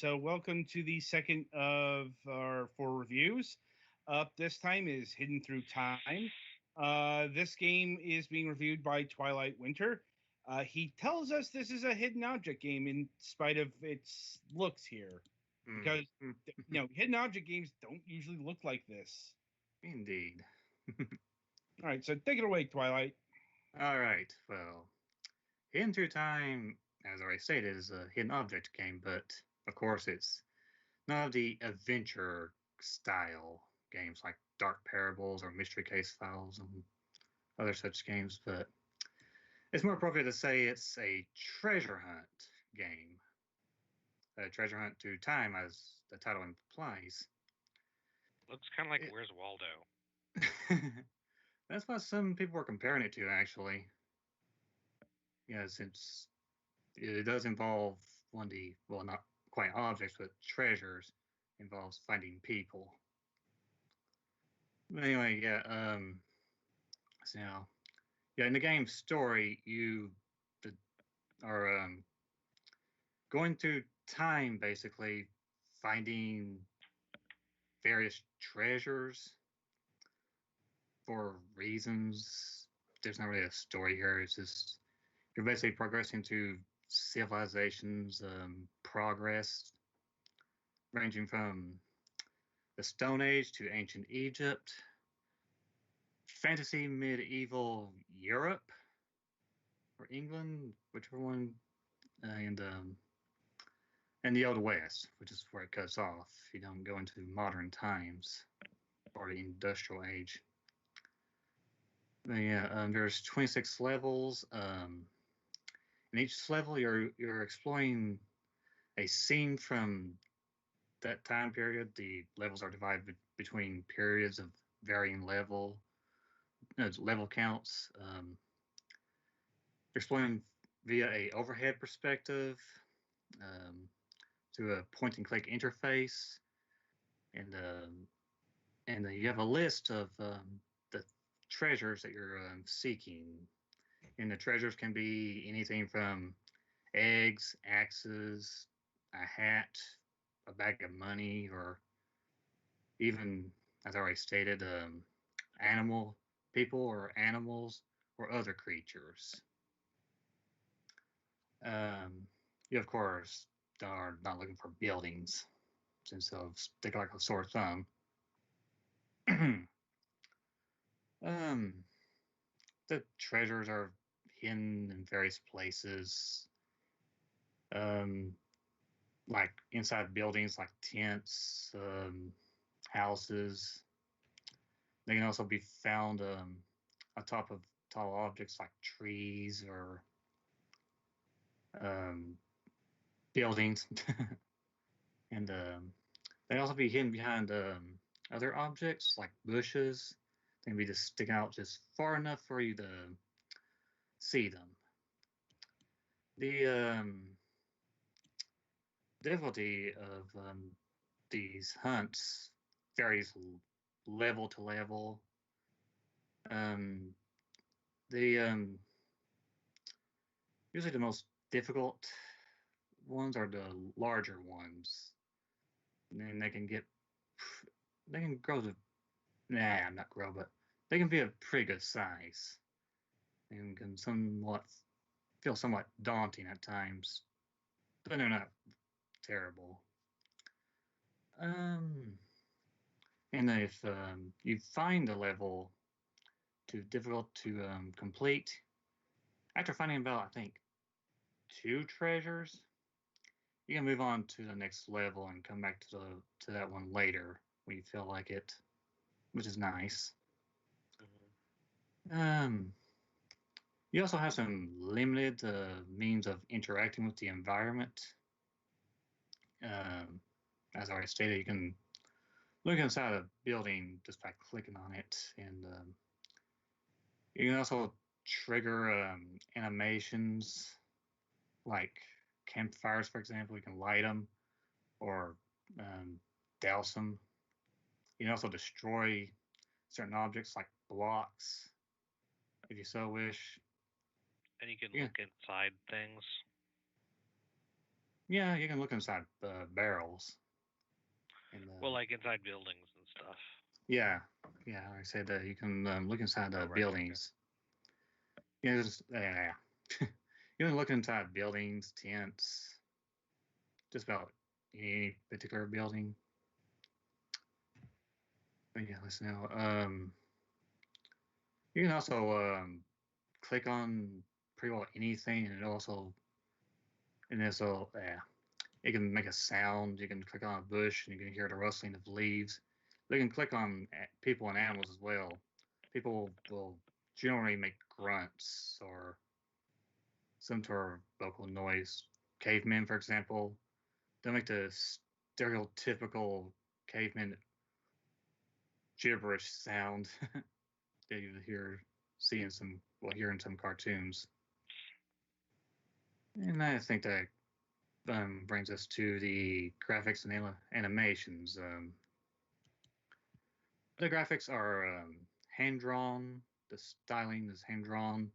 So welcome to the second of our four reviews. Up this time is Hidden Through Time. This game is being reviewed by Twilight Winter. He tells us this is a hidden object game in spite of its looks here, Mm. because hidden object games don't usually look like this. Indeed. All right, so take it away, Twilight. All right. Well, Hidden Through Time, as I already stated, is a hidden object game, but of course it's none of the adventure style games like Dark Parables or Mystery Case Files and other such games, but it's more appropriate to say it's a treasure hunt game. A treasure hunt through time, as the title implies. Looks kind of like It, Where's Waldo? that's what some people were comparing it to, actually. Yeah, since it does involve one of the, well, not quite objects, but treasures, involves finding people. But anyway, yeah, so now, yeah, in the game's story, you are going through time, basically, finding various treasures for reasons. There's not really a story here. It's just you're basically progressing through civilizations, progress ranging from the Stone Age to ancient Egypt, fantasy medieval Europe or England, whichever one, and the Old West, which is where it cuts off. You don't go into modern times or the industrial age. But yeah, there's 26 levels. In each level, you're exploring a scene from that time period. The levels are divided between periods of varying level counts. Exploring via a overhead perspective, um, through a point and click interface, and you have a list of the treasures that you're seeking. And the treasures can be anything from eggs, axes, a hat, a bag of money, or even, as I already stated, animal people or animals or other creatures. You, of course, are not looking for buildings since they'll stick like a sore thumb. um, the treasures are hidden in various places, um, like inside buildings, like tents, houses. They can also be found on top of tall objects like trees or um, buildings, and they can also be hidden behind other objects like bushes. They can be just sticking out just far enough for you to see them. The difficulty of these hunts varies level to level. Um, the Usually the most difficult ones are the larger ones, and they can grow to not grow, but they can be a pretty good size and can somewhat feel somewhat daunting at times, but they're not terrible. Um, and if you find a level too difficult to complete, after finding about, I think, two treasures, you can move on to the next level and come back to that one later when you feel like it, which is nice. Mm-hmm. Um, you also have some limited means of interacting with the environment. Um, as I already stated, you can look inside a building just by clicking on it, and you can also trigger animations like campfires, for example. You can light them or um, douse them. You can also destroy certain objects like blocks if you so wish. And you can Yeah, look inside things. Yeah, you can look inside barrels. And Well, like inside buildings and stuff. yeah, yeah, like I said, you can look inside Oh, right. Okay. buildings. Yeah, yeah. You can look inside buildings, tents, just about any particular building. But yeah, let's know. You can also click on pretty well anything, and yeah, it can make a sound. You can click on a bush, and you can hear the rustling of leaves. But you can click on people and animals as well. People will generally make grunts or some sort of vocal noise. Cavemen, for example, they make the stereotypical caveman gibberish sound that you hear in some cartoons. And I think that brings us to the graphics and animations. The graphics are hand drawn. The styling is hand drawn,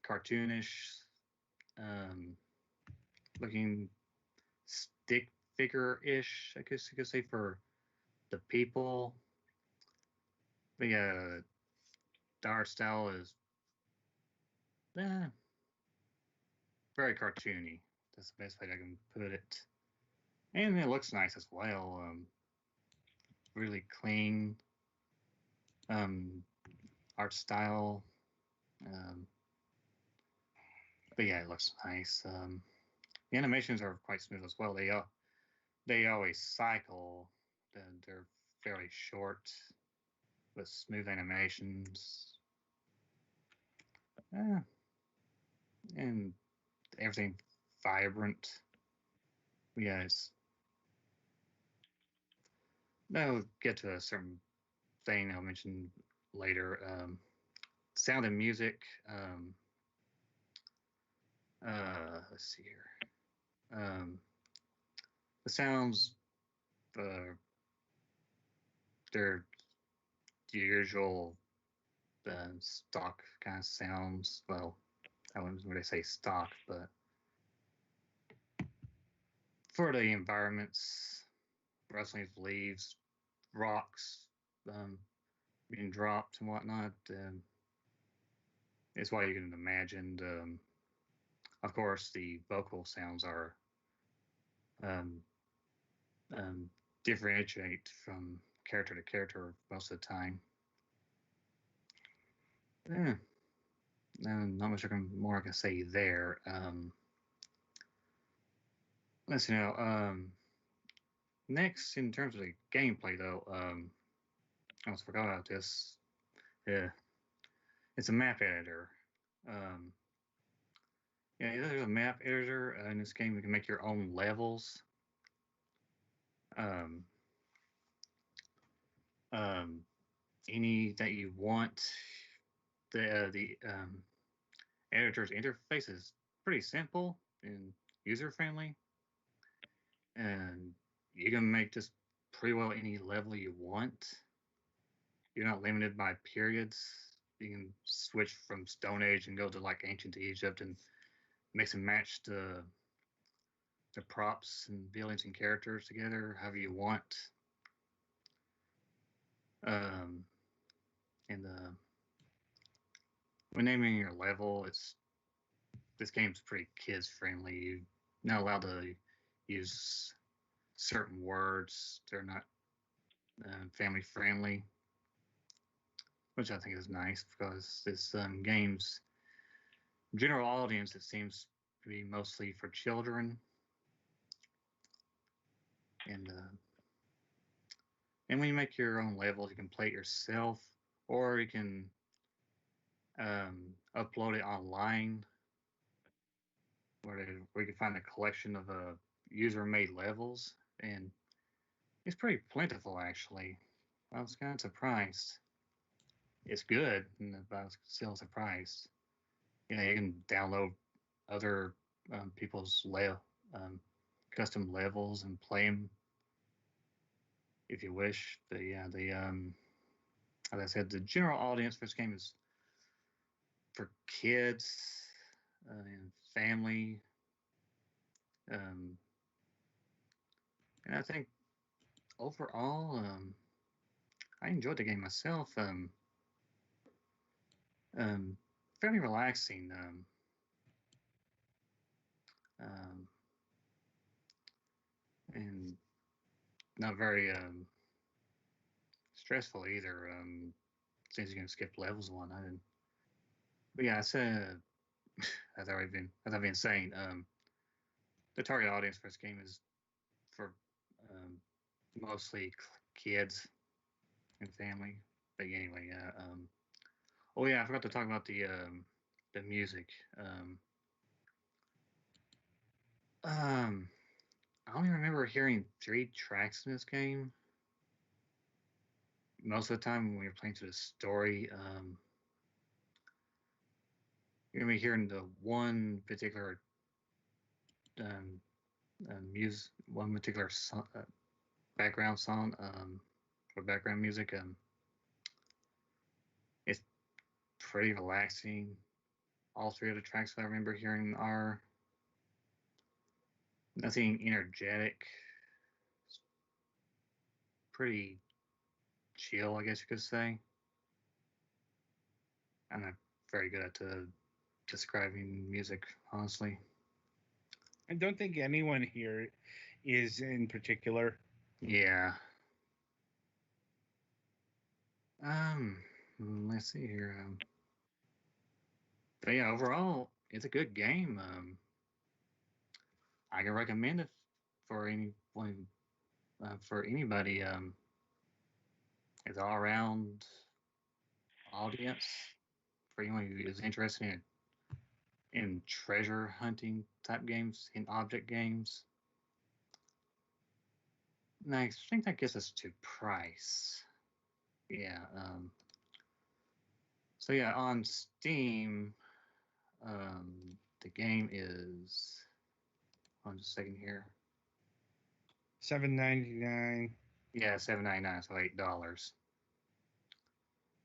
cartoonish, um, looking stick figure ish. I guess you could say for the people. The art style is eh, very cartoony. That's the best way I can put it. And it looks nice as well. Really clean um, art style. Um, but yeah, it looks nice. The animations are quite smooth as well. They always cycle. They're fairly short with smooth animations. Uh, and everything vibrant. Yeah, I'll get to a certain thing I'll mention later. Sound and music. Let's see here. The sounds, uh, they're the usual stock kind of sounds. Well, I wouldn't really say stock, but for the environments, rustling leaves, rocks um, being dropped and whatnot, it's what you can imagine. Of course, the vocal sounds are um, um, differentiate from character to character most of the time. Yeah, not much more I can say there. Let's see now. Next, in terms of the gameplay, though, I almost forgot about this. Yeah, it's a map editor. Um, yeah, there's a map editor in this game. You can make your own levels. Um, um, any that you want. The editor's interface is pretty simple and user friendly, and you can make just pretty well any level you want. You're not limited by periods. You can switch from Stone Age and go to like ancient Egypt and mix and match the props and buildings and characters together however you want. Um, and when naming your level, it's this game's pretty kids friendly. You're not allowed to use certain words. They're not family friendly, which I think is nice because this game's general audience, it seems to be mostly for children. And and when you make your own levels, you can play it yourself, or you can upload it online, where you can find a collection of user-made levels, and it's pretty plentiful actually. I was kind of surprised. It's good, but I was still surprised. You can download other people's custom levels and play them if you wish. But yeah, the as I said, the general audience for this game is for kids and family. Um, and I think overall, I enjoyed the game myself. Um, Fairly relaxing. Um, and not very stressful either. Since you can skip levels and whatnot. But yeah, I said as I've been saying, the target audience for this game is for um, mostly kids and family. But anyway, yeah. Oh yeah, I forgot to talk about the music. Um, I only remember hearing 3 tracks in this game. Most of the time when we were playing through the story, you're gonna be hearing the one particular um, music, one particular background song or background music. It's pretty relaxing. All 3 of the tracks that I remember hearing are nothing energetic. It's pretty chill, I guess you could say. I'm not very good at describing music, honestly. I don't think anyone here is in particular. Yeah. Um, let's see here. But yeah, overall, it's a good game. I can recommend it for anyone, for anybody. It's all around audience for anyone who is interested in treasure hunting type games, in object games. And I think that gets us to price. Yeah. So yeah, on Steam, the game is. Hold on just a second here. $7.99. Yeah, $7.99, so $8,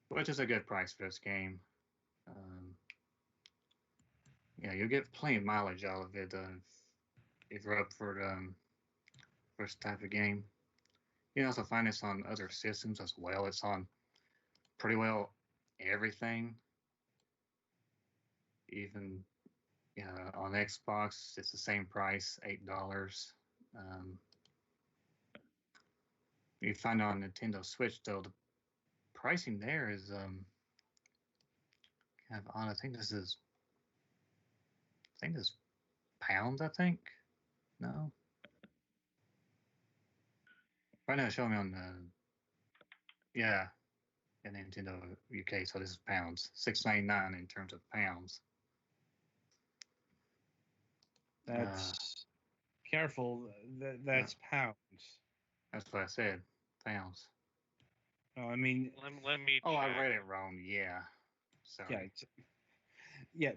which is a good price for this game. Um, yeah, you'll get plenty of mileage out of it if you're up for this type of game. You can also find this on other systems as well. It's on pretty well everything. Even on Xbox, it's the same price, $8. Um, you find it on Nintendo Switch though, the pricing there is kind of odd. I think this is pounds. I think no. Right now, it's showing me on yeah, in Nintendo UK. So this is pounds, $6.99 in terms of pounds. That's careful. That's pounds. That's what I said, pounds. Oh, I mean, Let me Oh, I check. read it wrong. Yeah, yeah, sorry. yeah.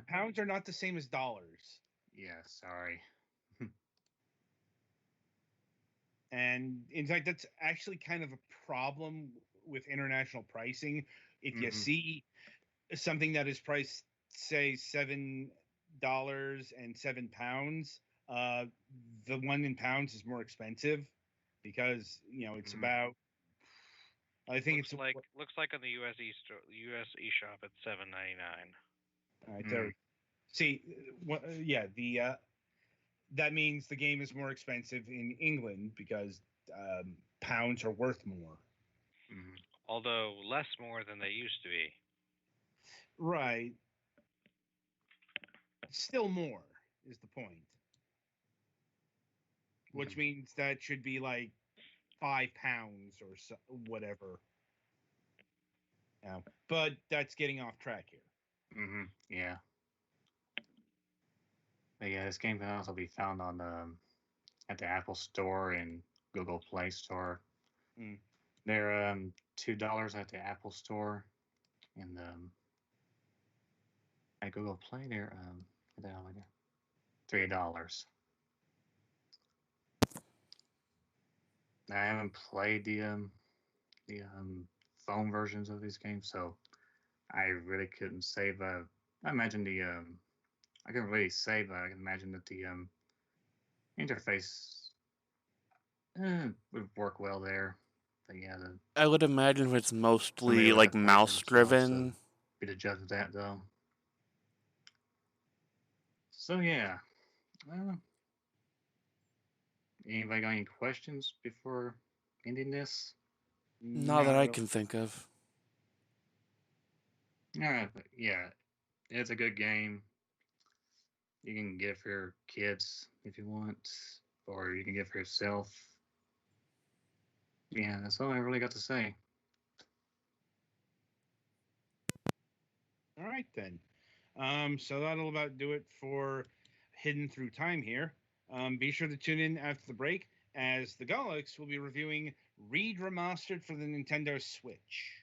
Pounds are not the same as dollars. Yeah, sorry. And in fact, that's actually kind of a problem with international pricing. If you Mhm. see something that is priced, say, $7 and £7, uh, the one in pounds is more expensive because it's Mhm. about. I think Looks like on the US eShop it's $7.99. all right there. Mm. See, yeah, that means the game is more expensive in England because pounds are worth more. Mhm. Although less more than they used to be. Right. Still more is the point. Which Mhm. means that should be like £5 or so, whatever. Yeah. But that's getting off track here. Mhm. Yeah. But yeah, this game can also be found on at the Apple Store and Google Play Store. Mm. They're $2 at the Apple Store, and at Google Play they're what the hell am I there? $3. I haven't played the phone versions of these games, so I really couldn't say. But I imagine I can really say, but I can imagine that interface would work well there. But yeah, the I would imagine it's somebody mostly would like have to play for mouse themselves to driven. be the judge of that, though. So yeah, anybody got any questions before ending this? Not that I can think of. All right, but yeah, it's a good game. You can get for your kids if you want, or you can get for yourself. Yeah, that's all I really got to say. All right then. So that'll about do it for Hidden Through Time here. Be sure to tune in after the break as the Galax will be reviewing Reed Remastered for the Nintendo Switch.